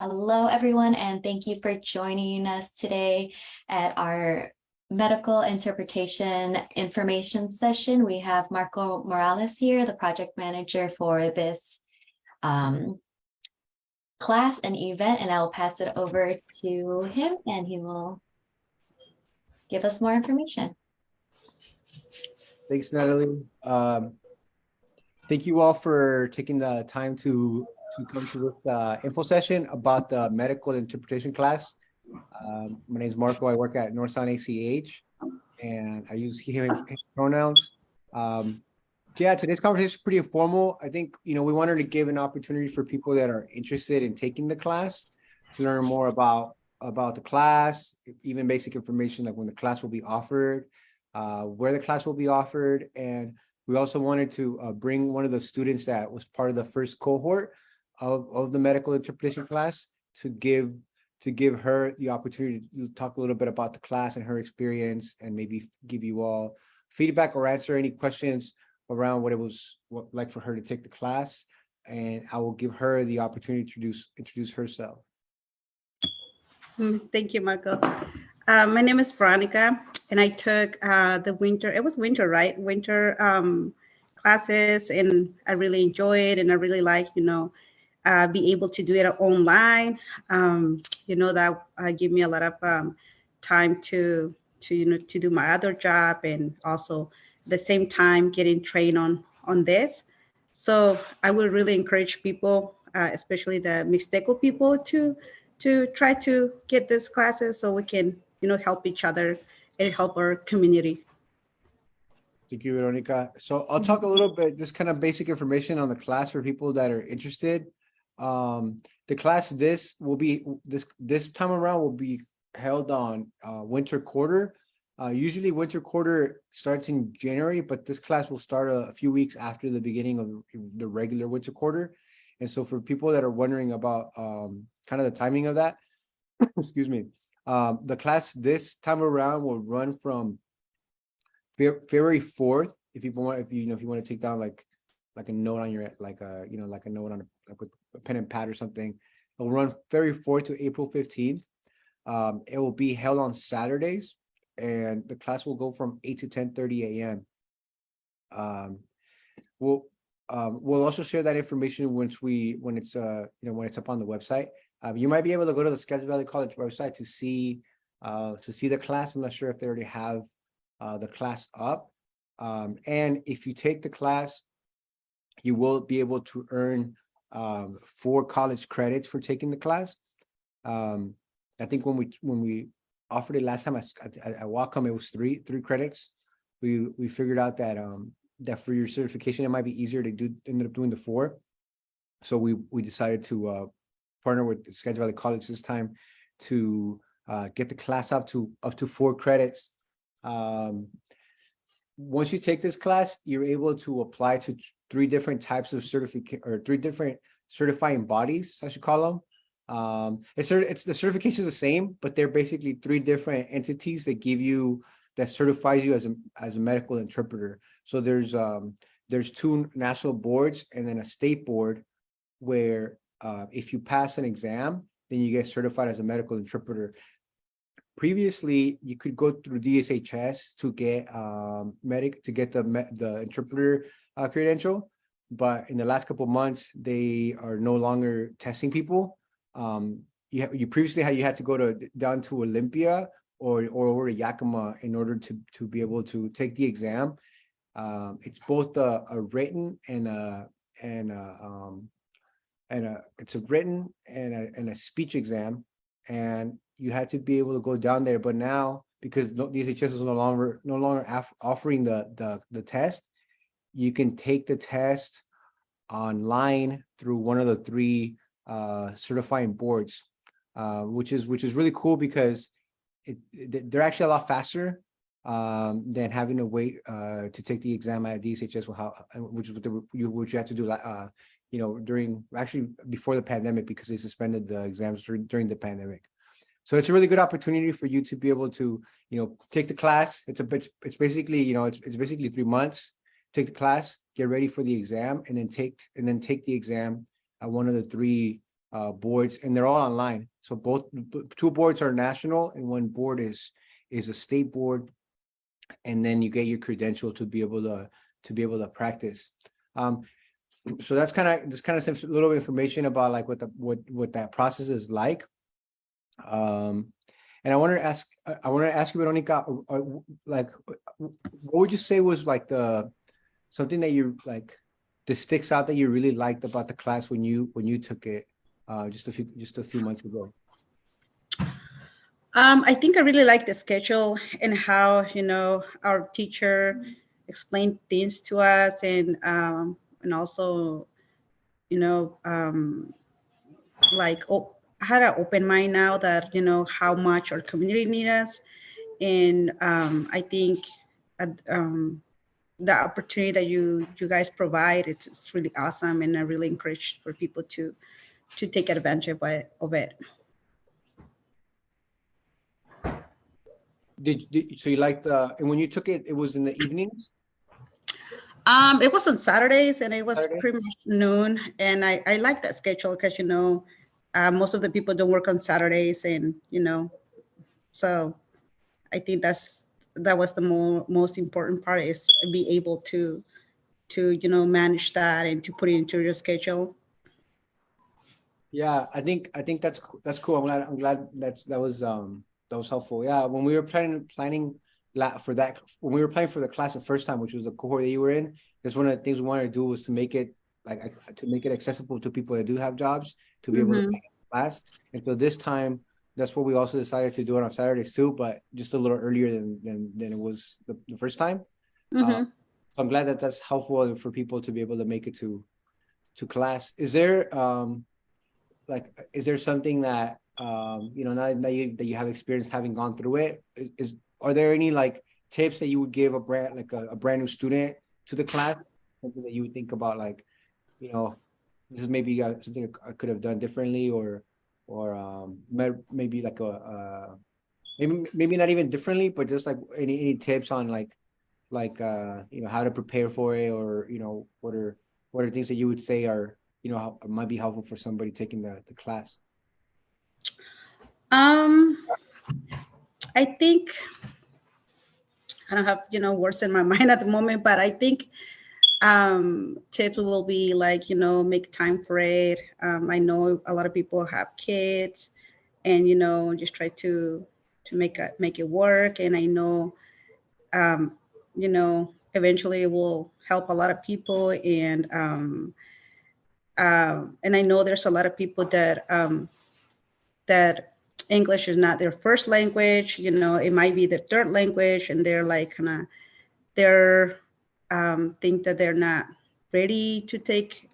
Hello, everyone, and thank you for joining us today at our medical interpretation information session. We have Marco Morales here, the project manager for this class and event, and I will pass it over to him and he will give us more information. Thanks, Natalie. Thank you all for taking the time to come to this info session about the medical interpretation class. My name is Marco. I work at Northsound ACH, and I use he, him pronouns. Yeah, today's conversation is pretty informal. I think, we wanted to give an opportunity for people that are interested in taking the class to learn more about the class, even basic information like when the class will be offered, where the class will be offered. And we also wanted to bring one of the students that was part of the first cohort of the medical interpretation class to give her the opportunity to talk a little bit about the class and her experience, and maybe give you all feedback or answer any questions around what it was like for her to take the class. And I will give her the opportunity to introduce herself. Thank you, Marco. My name is Veronica, and I took the winter, it was winter, right? Winter classes, and I really enjoyed it, and I really like, be able to do it online. That give me a lot of time to do my other job, and also at the same time getting trained on this. So I would really encourage people, especially the Mixteco people, to try to get these classes so we can, help each other and help our community. Thank you, Veronica. So I'll talk a little bit, just kind of basic information on the class for people that are interested. The class this time around will be held on winter quarter. Usually winter quarter starts in January, but this class will start a few weeks after the beginning of the regular winter quarter. And so for people that are wondering about kind of the timing of that, excuse me, the class this time around will run from February 4th. If you want to take down like a note on your like a note on a pen and pad or something, it will run February 4th to April 15th. It will be held on Saturdays, and the class will go from 8 to 10:30 a.m. We'll also share that information when it's up on the website. You might be able to go to the Skagit Valley College website to see the class. I'm not sure if they already have the class up. And if you take the class, you will be able to earn 4 college credits for taking the class. I think when we offered it last time at Wacom, it was three credits. We figured out that that for your certification, it might be easier to end up doing the 4. So we decided to partner with Skagit Valley College this time to get the class up to 4 credits. Once you take this class, you're able to apply to 3 different types of 3 different certifying bodies, I should call them. It's the certification is the same, but they're basically 3 different entities that certifies you as a medical interpreter. So there's 2 national boards and then a state board where if you pass an exam, then you get certified as a medical interpreter. Previously, you could go through DSHS to get the interpreter credential, but in the last couple of months, they are no longer testing people. You previously had to go down to Olympia or over to Yakima in order to be able to take the exam. It's both a written and it's a written and a speech exam, and you had to be able to go down there. But now, because DSHS is no longer offering the test, you can take the test online through one of the 3 certifying boards, which is really cool because they're actually a lot faster than having to wait to take the exam at DSHS, which you had to do before the pandemic, because they suspended the exams during the pandemic. So it's a really good opportunity for you to be able to take the class. It's basically it's basically 3 months. Take the class, get ready for the exam, and then take the exam at one of the 3 boards, and they're all online. So two boards are national, and one board is a state board, and then you get your credential to be able to practice. So that's kind of some little information about like what that process is like. And I wanted to ask you, Veronica, like, what would you say was like something that you like that sticks out that you really liked about the class when you took it just a few months ago? I think I really like the schedule and how, our teacher explained things to us, and also, like, I had an open mind now that, how much our community needs us. And I think the opportunity that you guys provide, it's really awesome, and I really encourage for people to take advantage of it. So you liked and when you took it, it was in the evenings? It was on Saturdays, and it was Saturday? pretty much noon. And I like that schedule because, most of the people don't work on Saturdays, and, so I think that was the most important part, is be able to manage that and to put it into your schedule. Yeah, I think that's cool. I'm glad that was helpful. Yeah, when we were planning for that, when we were planning for the class the first time, which was the cohort that you were in, that's one of the things we wanted to do, was to make it accessible to people that do have jobs, to be able to take class. And so this time, that's what we also decided to do it on Saturdays too, but just a little earlier than it was the first time. So I'm glad that that's helpful for people to be able to make it to class. Is there something that now that you have experience having gone through it, are there any like tips that you would give a brand new student to the class, something that you would think about, like, this is maybe something I could have done differently, or maybe like maybe not even differently, but just like any tips on like how to prepare for it, or what are things that you would say are might be helpful for somebody taking the class? I think I don't have words in my mind at the moment, but I think tips will be like, make time for it. I know a lot of people have kids, and just try to make it work. And I know eventually it will help a lot of people. And I know there's a lot of people that that English is not their first language. It might be their third language, and they're like they're think that they're not ready to take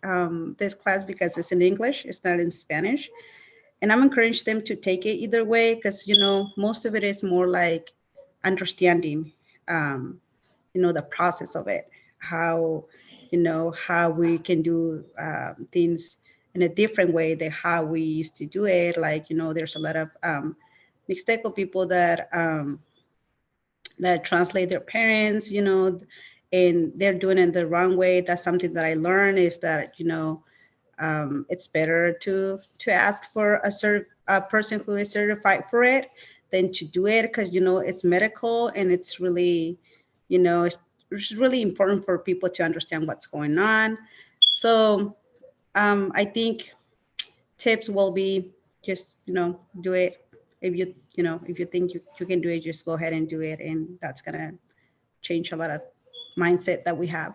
this class because it's in English, it's not in Spanish. And I'm encouraging them to take it either way, because most of it is more like understanding the process of it, how how we can do things in a different way than how we used to do it. Like, there's a lot of Mixteco people that translate their parents, and they're doing it the wrong way. That's something that I learned, is that it's better to ask for a person who is certified for it than to do it, because it's medical, and it's really it's really important for people to understand what's going on. So I think tips will be just do it. If you think you can do it, just go ahead and do it, and that's gonna change a lot of mindset that we have.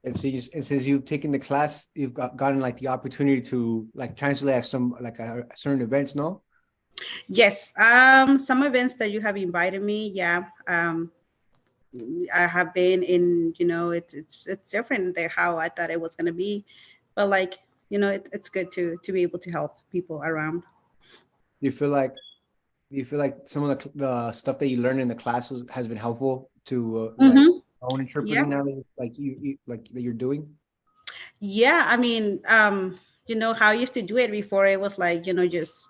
And so since you've taken the class, you've gotten like the opportunity to like translate at some certain events, no? Yes, some events that you have invited me, yeah. I have been in, it's different than how I thought it was gonna be, but like, it's good to be able to help people around. Do you feel like some of the stuff that you learned in the class has been helpful to own interpreting now, like you like that you're doing? Yeah, I mean, how I used to do it before, it was like, just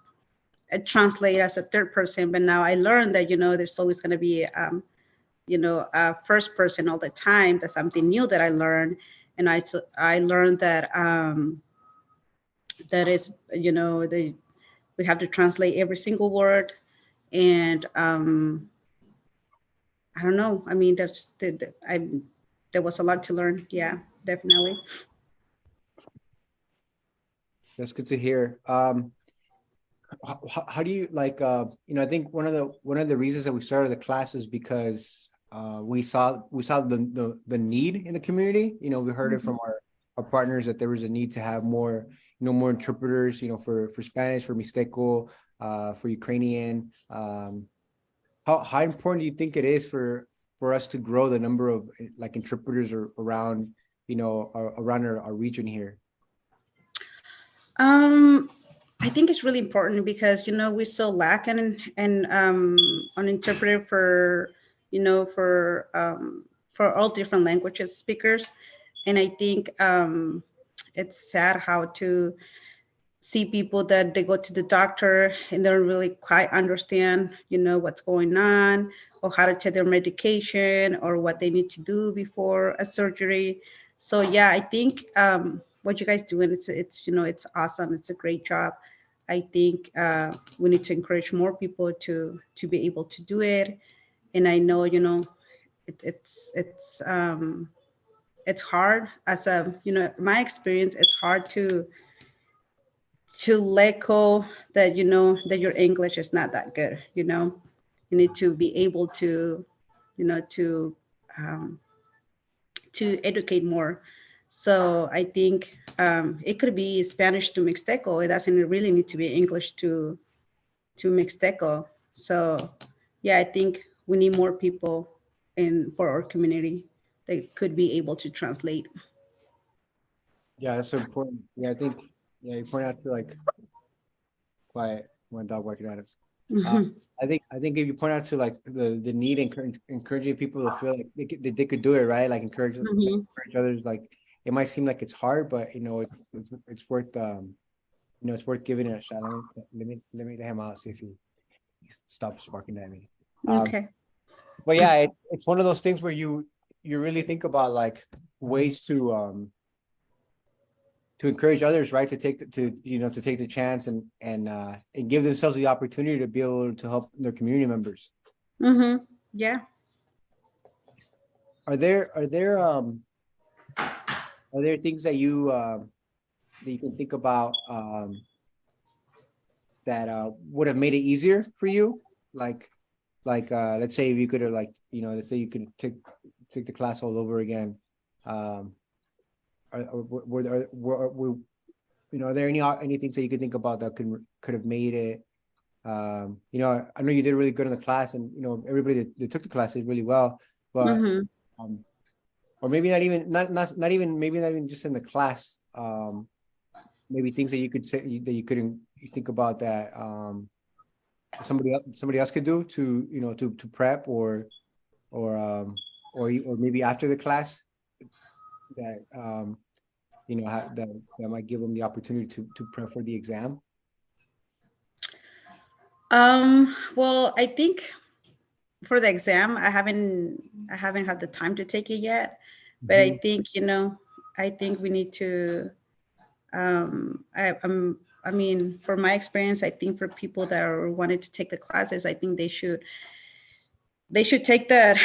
translate as a third person, but now I learned that, there's always going to be, a first person all the time. That's something new that I learned. and I learned that that is, you know, we have to translate every single word, and I don't know. I mean, there was a lot to learn. Yeah, definitely. That's good to hear. How do you like, I think one of the reasons that we started the class is because we saw the need in the community. We heard it from our partners that there was a need to have more, more interpreters, for Spanish, for Mixteco, for Ukrainian. How important do you think it is for us to grow the number of like interpreters around, around our region here? I think it's really important because we still lack an interpreter for for all different languages speakers, and I think it's sad how to see people that they go to the doctor and they don't really quite understand what's going on, or how to take their medication, or what they need to do before a surgery. So yeah, I think what you guys doing, it's awesome. It's a great job. I think we need to encourage more people to be able to do it. And I know it's hard as my experience. It's hard to let go that that your English is not that good. You need to be able to um, to educate more. So I think it could be Spanish to Mixteco. It doesn't really need to be English to Mixteco. So yeah, I think we need more people for our community that could be able to translate. Yeah, that's so important. Yeah, I think, you point out to like quiet, one dog barking at us. Mhm. I think if you point out to like the need, encouraging people to feel like they could do it, right? Like Mhm. encourage others. Like it might seem like it's hard, but it's worth it's worth giving it a shot. Let me let him out, see if he stops barking at me. Okay. But yeah, it's one of those things where you really think about like ways to encourage others, right? To take to take the chance and give themselves the opportunity to be able to help their community members. Mm-hmm. Yeah. Are there things that you can think about that would have made it easier for you? Like let's say if you could have let's say you could take the class all over again. Are there any things that you could think about that could have made it? I know you did really good in the class, and everybody that took the class did really well, but Mm-hmm. or maybe not even not even maybe not even just in the class. Maybe things that you could say that you couldn't think about that somebody else could do to to prep or maybe after the class that that might give them the opportunity to prep for the exam. Well, I think for the exam, I haven't had the time to take it yet, but I think I think we need to. I mean, for my experience, I think for people that are wanting to take the classes, I think they should take that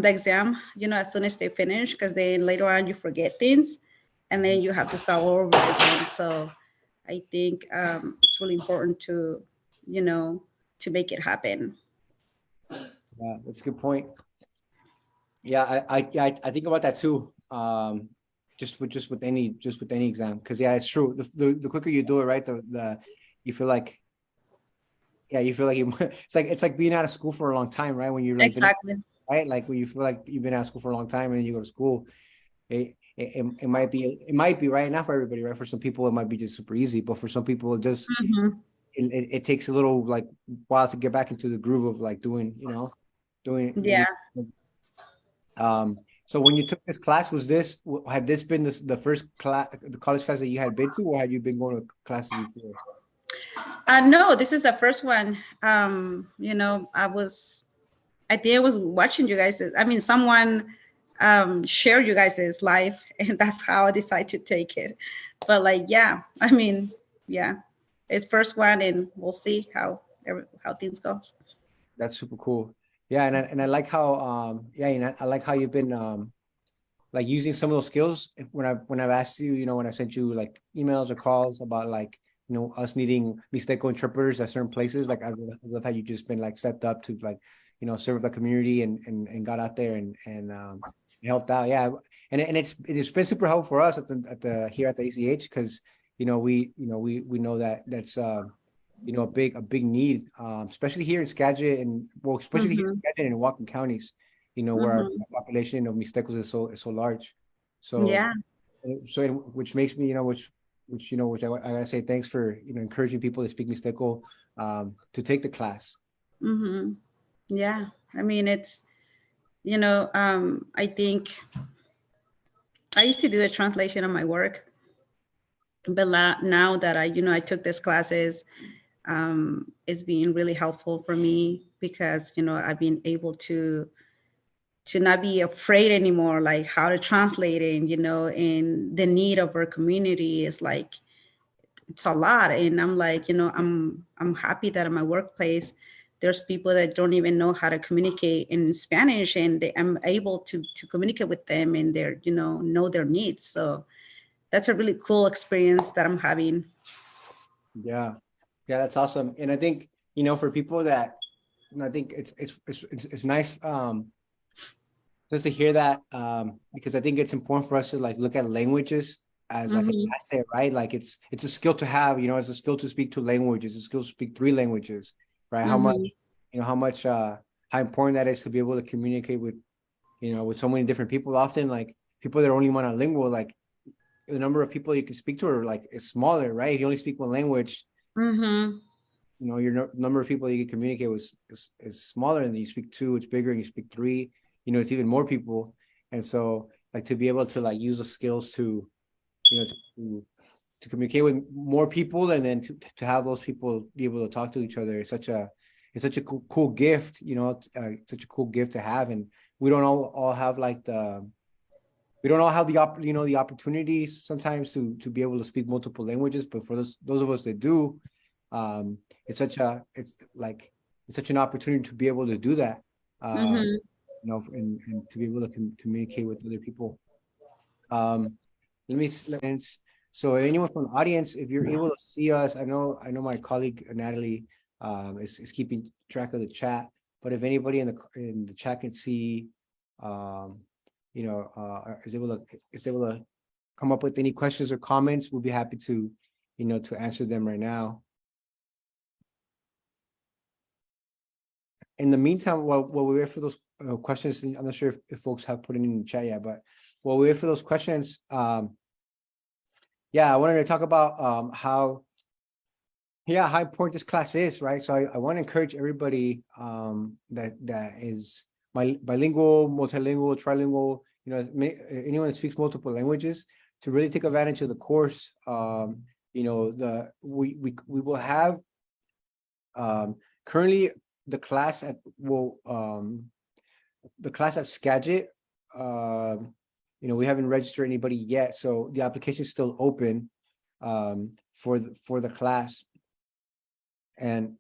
the exam, as soon as they finish, because then later on you forget things, and then you have to start all over again. So I think it's really important to to make it happen. Yeah, that's a good point. Yeah, I think about that too. Just with any exam, because yeah, it's true. The quicker you do it, right, the you feel like it's like being out of school for a long time, right? When you're like Exactly. right, like when you feel like you've been out of school for a long time and then you go to school, it might be right, not for everybody, right? For some people it might be just super easy, but for some people Mhm. it takes a little like while to get back into the groove of like doing. Yeah. So when you took this class, had this been the first class, the college class that you had been to, or had you been going to classes before? No, this is the first one. I think I was watching you guys. I mean, someone share you guys' life, and that's how I decided to take it. But like, yeah, I mean, yeah, it's first one, and we'll see how things go. That's super cool. Yeah, and I like how yeah, you know, I like how you've been like using some of those skills when I've asked you, you know, when I sent you like emails or calls about like, you know, us needing Mixteco interpreters at certain places. Like I love how you just been like stepped up to like, you know, serve the community and got out there and helped out. Yeah, and it's been super helpful for us at the here at the ACH because we know that that's you know a big need, especially here in Skagit and well, especially here in Hmm. Skagit and in Whatcom counties, you know, where our Hmm. population of Mixtecos is so large. So Yeah. which makes me, you know, which I gotta say thanks for, you know, encouraging people to speak Mixteco to take the class. Hmm. Yeah. I mean, it's, I think I used to do a translation of my work, but now that I took these classes, it's been really helpful for me because, I've been able to not be afraid anymore, like how to translate it, and the need of our community is like, it's a lot. And I'm like, I'm happy that in my workplace, there's people that don't even know how to communicate in Spanish, and I'm able to communicate with them, and they're, know their needs. So that's a really cool experience that I'm having. Yeah, yeah, that's awesome. And I think, you know, for people that, and I think it's nice just to hear that because I think it's important for us to like look at languages as like an Hmm. asset, right? Like it's a skill to have, you know, it's a skill to speak two languages, it's a skill to speak three languages, right? How much, Hmm. you know, how important that is to be able to communicate with, you know, with so many different people. Often like people that are only monolingual, like the number of people you can speak to are like is smaller, right? If you only speak one language, Hmm. you know, your number of people you can communicate with is smaller, and then you speak two, it's bigger, and you speak three, you know, it's even more people. And so like to be able to like use the skills to, you know, to communicate with more people, and then to have those people be able to talk to each other is such a cool gift, you know, such a cool gift to have. And we don't all have like we don't all have you know, the opportunities sometimes to be able to speak multiple languages, but for those of us that do, it's such an opportunity to be able to do that, Hmm. you know, and to be able to communicate with other people. um let me so anyone from the audience, if you're able to see us, I know my colleague Natalie is keeping track of the chat, but if anybody in the chat can see, um you know, is able to come up with any questions or comments, we'll be happy to, you know, to answer them right now. In the meantime, while we wait for those questions, I'm not sure if folks have put it in the chat yet, but while we wait for those questions, yeah, I wanted to talk about how important this class is, right? So I want to encourage everybody that is bilingual, multilingual, trilingual, you know, anyone that speaks multiple languages, to really take advantage of the course. You know, we will have currently the class at the class at Skagit. You know, we haven't registered anybody yet, so the application is still open for the class. And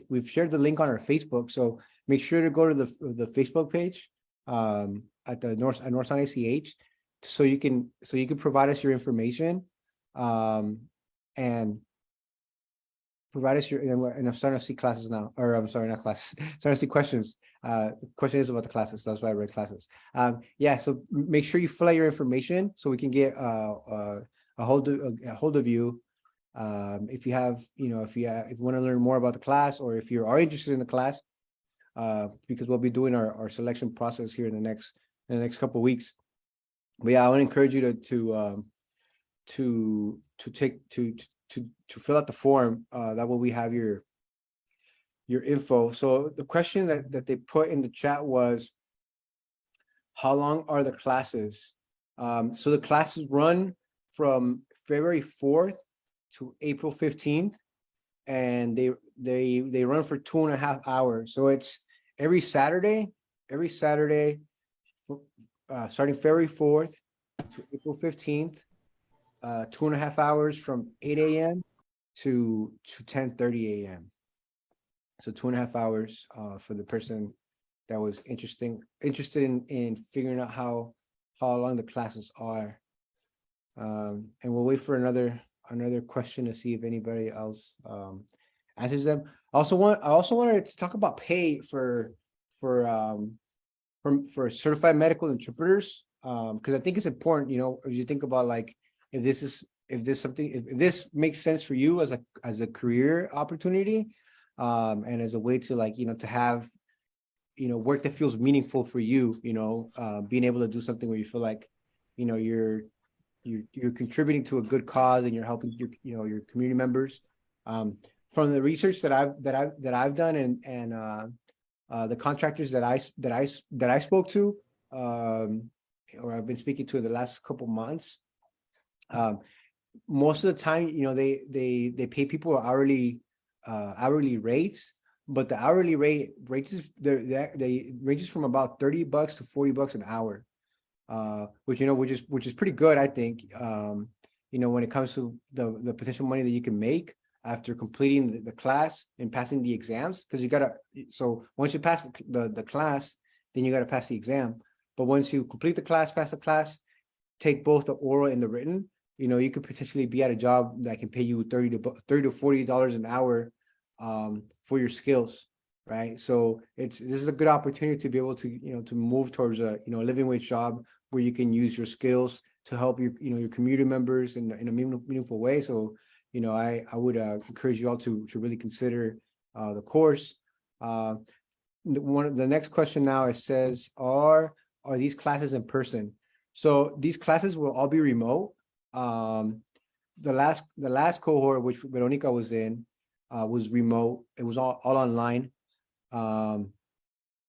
we've shared the link on our Facebook, so make sure to go to the Facebook page at the North Sound ACH, so you can provide us your information, and provide us your, and I'm starting to see classes now, or I'm sorry, not classes, starting to see questions. The question is about the classes, that's why I read classes. Yeah, so make sure you fill out your information so we can get a hold of you. If you have, you know, if you want to learn more about the class, or if you are interested in the class, because we'll be doing our selection process here in the next couple of weeks. But yeah, I want to encourage you to take to fill out the form. That way we have your info. So the question that they put in the chat was, how long are the classes? So the classes run from February 4th to April 15th, and they run for 2.5 hours. So it's every Saturday starting February 4th to April 15th, 2.5 hours from 8 a.m. to 10:30 a.m. So 2.5 hours for the person that was interested in figuring out how long the classes are. And we'll wait for another question to see if anybody else answers them. I also wanted to talk about pay for certified medical interpreters, because I think it's important, if you think about like if this makes sense for you as a career opportunity, and as a way to like to have work that feels meaningful for you, being able to do something where you feel like you're contributing to a good cause and you're helping your community members. From the research that I've done and the contractors that I spoke to, or I've been speaking to in the last couple months, most of the time, they pay people hourly rates, but the hourly rate ranges from about $30 to $40 an hour, which is pretty good, I think. When it comes to the potential money that you can make after completing the class and passing the exams, because so once you pass the class, then you got to pass the exam. But once you complete the class, pass the class, take both the oral and the written, you could potentially be at a job that can pay you $30 to $40 an hour for your skills, right? So this is a good opportunity to be able to to move towards a living wage job where you can use your skills to help your community members in a meaningful way. So I would encourage you all to really consider the course. The next question now, it says, are these classes in person? So these classes will all be remote. The last cohort, which Veronica was in, was remote. It was all online.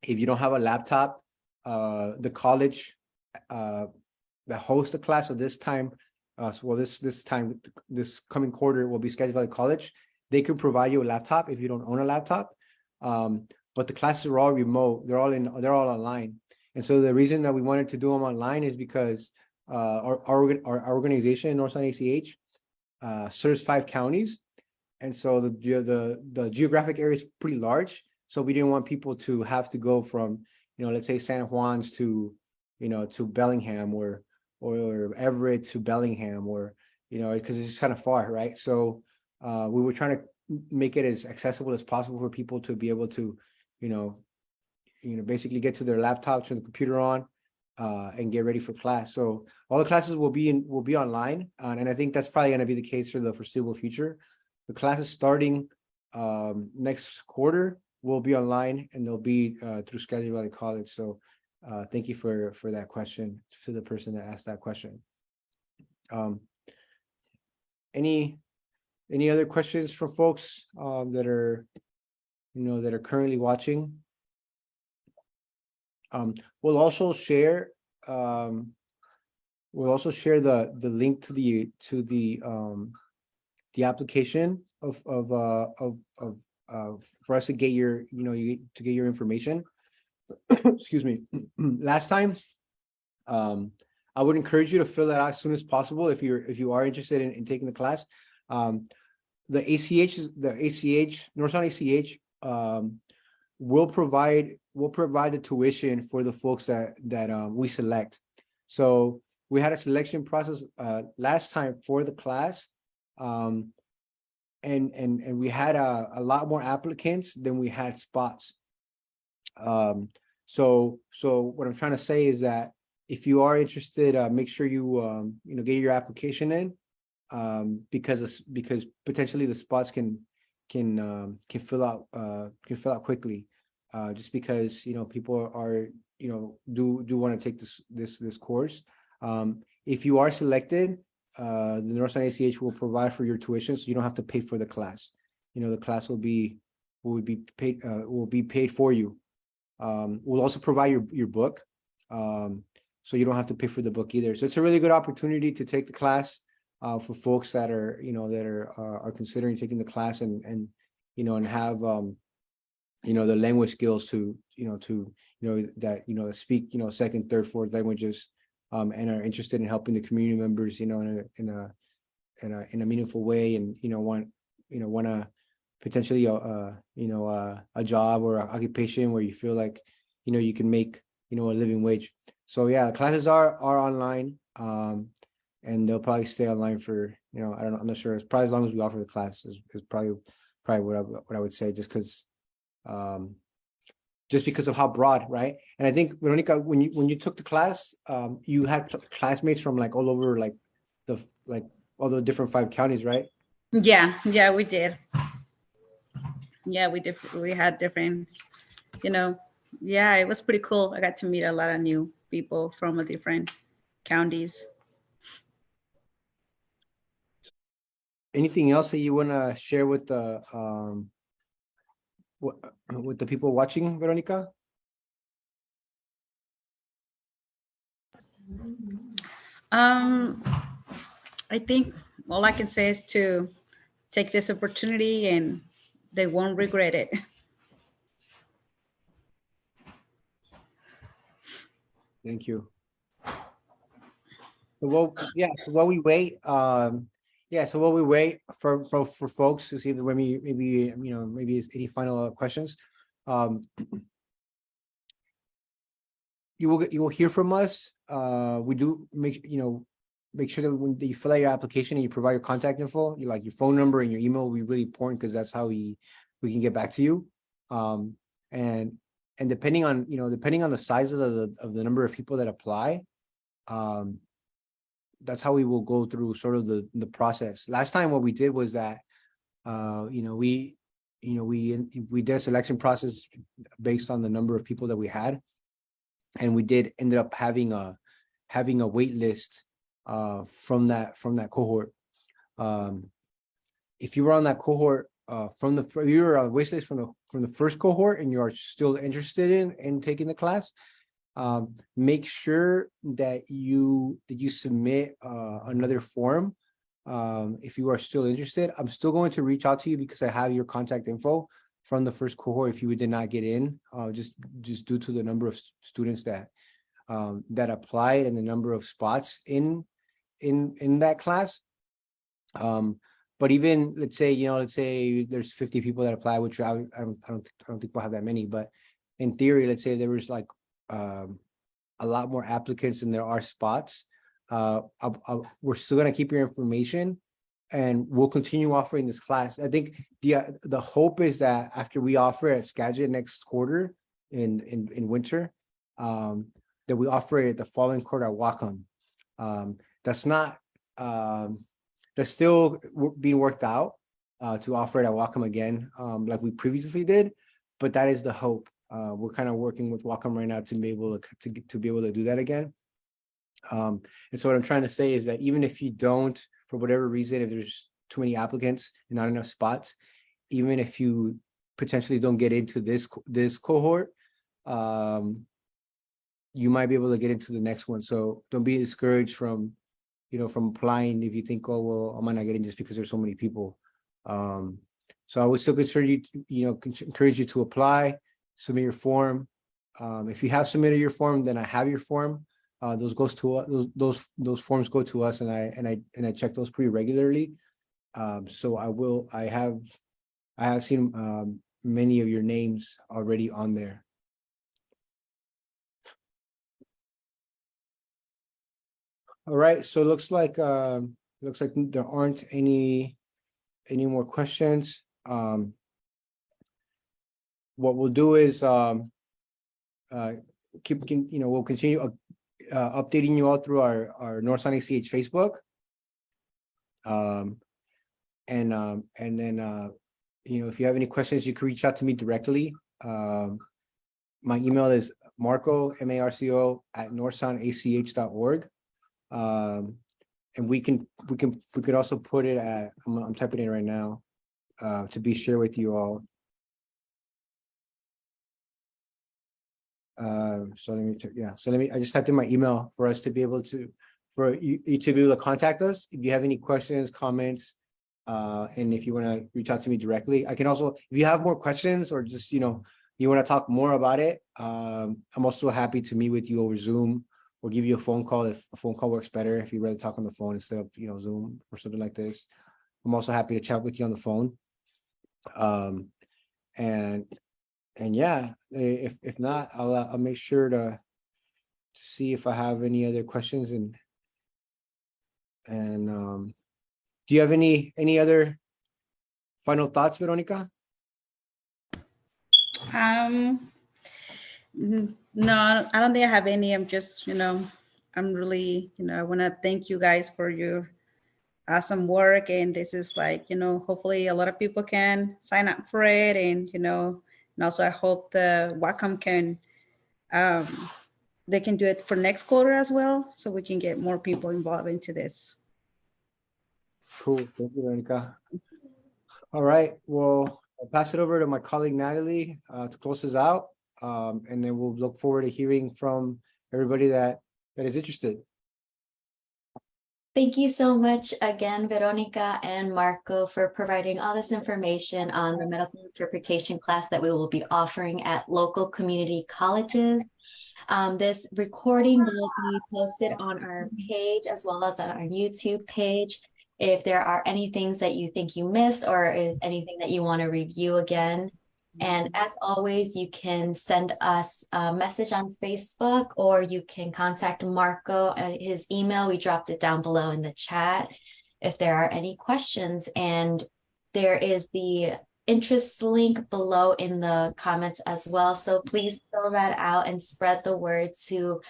If you don't have a laptop, the college that hosts the class, so this coming quarter will be scheduled by the college. They can provide you a laptop if you don't own a laptop. But the classes are all remote. They're all online. And so the reason that we wanted to do them online is because our organization, Northside ACH, serves 5 counties. And so the geographic area is pretty large. So we didn't want people to have to go from, let's say San Juan's to Bellingham or Everett to Bellingham, or, because it's just kind of far, right? So we were trying to make it as accessible as possible for people to be able to, basically get to their laptop, turn the computer on, and get ready for class. So all the classes will be online, and I think that's probably going to be the case for the foreseeable future. The classes starting next quarter will be online, and they'll be through Schedule Valley College. So thank you for that question, to the person that asked that question. Any other questions from folks that are currently watching? We'll also share the link to the application for us to get your information. Excuse me. Last time, I would encourage you to fill that out as soon as possible if you are interested in taking the class. The ACH, Northside ACH, will provide the tuition for the folks that we select. So we had a selection process last time for the class, and we had a lot more applicants than we had spots. So what I'm trying to say is that if you are interested, make sure you get your application in, because potentially the spots can fill out quickly, just because people are do want to take this course. If you are selected, the Northside ACH will provide for your tuition, so you don't have to pay for the class. The class will be paid for you. We'll also provide your book, so you don't have to pay for the book either. So it's a really good opportunity to take the class for folks that are considering taking the class and have the language skills to that speak second, third, fourth languages, and are interested in helping the community members in a meaningful way, and want to potentially a job or an occupation where you feel like you can make a living wage. So yeah, classes are online, and they'll probably stay online for I don't know, I'm not sure. It's probably as long as we offer the class is probably what I would say, just because of how broad, right? And I think, Veronica, when you took the class, you had classmates from like all over, like all the different 5 counties, right? Yeah, we did. Yeah, we had different, yeah, it was pretty cool. I got to meet a lot of new people from the different counties. Anything else that you want to share with the people watching, Veronica? I think all I can say is to take this opportunity and they won't regret it. Thank you. So while we wait, for folks to see if maybe it's any final questions, you will hear from us. We do make sure that when you fill out your application and you provide your contact info, your phone number and your email will be really important, because that's how we can get back to you. And depending on the size of the number of people that apply, that's how we will go through sort of the process. Last time, what we did was that we did a selection process based on the number of people that we had, and we ended up having a wait list from that cohort. If you were on that cohort if you were on a wait list from the first cohort and you are still interested in taking the class, make sure that you submit another form. If you are still interested, I'm still going to reach out to you because I have your contact info from the first cohort. If you did not get in, just due to the number of students that applied and the number of spots in that class. But even let's say there's 50 people that apply, which I don't think we'll have that many, but in theory, let's say there was like a lot more applicants than there are spots. We're still gonna keep your information, and we'll continue offering this class. I think the hope is that after we offer it at Skagit next quarter in winter, that we offer it the following quarter at Whatcom. That's still being worked out to offer it at Whatcom again, like we previously did, but that is the hope. We're kind of working with Whatcom right now to be able to do that again. And so what I'm trying to say is that even if you don't, for whatever reason, if there's too many applicants and not enough spots, even if you potentially don't get into this cohort, you might be able to get into the next one. So don't be discouraged from applying if you think, oh, well, I might not get in just because there's so many people. So I would still encourage you to apply, submit your form. If you have submitted your form, then I have your form. Those forms go to us, and I check those pretty regularly. So I have seen many of your names already on there. All right, so it looks like there aren't any more questions. What we'll do is we'll continue updating you all through our Northside ACH Facebook. And then if you have any questions, you can reach out to me directly. My email is Marco, MARCO @northsoundach.org. And we could also put it at, I'm typing it right now to be shared with you all. So I just typed in my email for us to be able to, for you to be able to contact us if you have any questions, comments, And if you want to reach out to me directly, I can also, if you have more questions or just, you want to talk more about it, I'm also happy to meet with you over Zoom or give you a phone call if a phone call works better, if you'd rather talk on the phone instead of, Zoom or something like this. I'm also happy to chat with you on the phone. And yeah, if not, I'll make sure to see if I have any other questions and do you have any other final thoughts, Veronica? No, I don't think I have any. I'm just, I'm really, I want to thank you guys for your awesome work. And this is like, hopefully a lot of people can sign up for it. And, and also I hope the Wacom can, they can do it for next quarter as well. So we can get more people involved into this. Cool. Thank you, Veronica. All right. Well, I'll pass it over to my colleague Natalie to close this out. And then we'll look forward to hearing from everybody that is interested. Thank you so much again, Veronica and Marco, for providing all this information on the medical interpretation class that we will be offering at local community colleges. This recording will be posted on our page as well as on our YouTube page. If there are any things that you think you missed or if anything that you want to review again. And as always, you can send us a message on Facebook or you can contact Marco at his email. We dropped it down below in the chat if there are any questions. And there is the interest link below in the comments as well. So please fill that out and spread the word to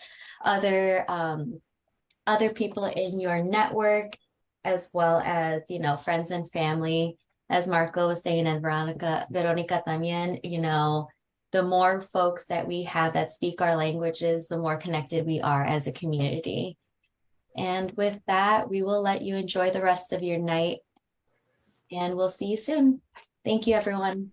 other people in your network, as well as, friends and family. As Marco was saying, and Veronica también, the more folks that we have that speak our languages, the more connected we are as a community. And with that, we will let you enjoy the rest of your night and we'll see you soon. Thank you, everyone.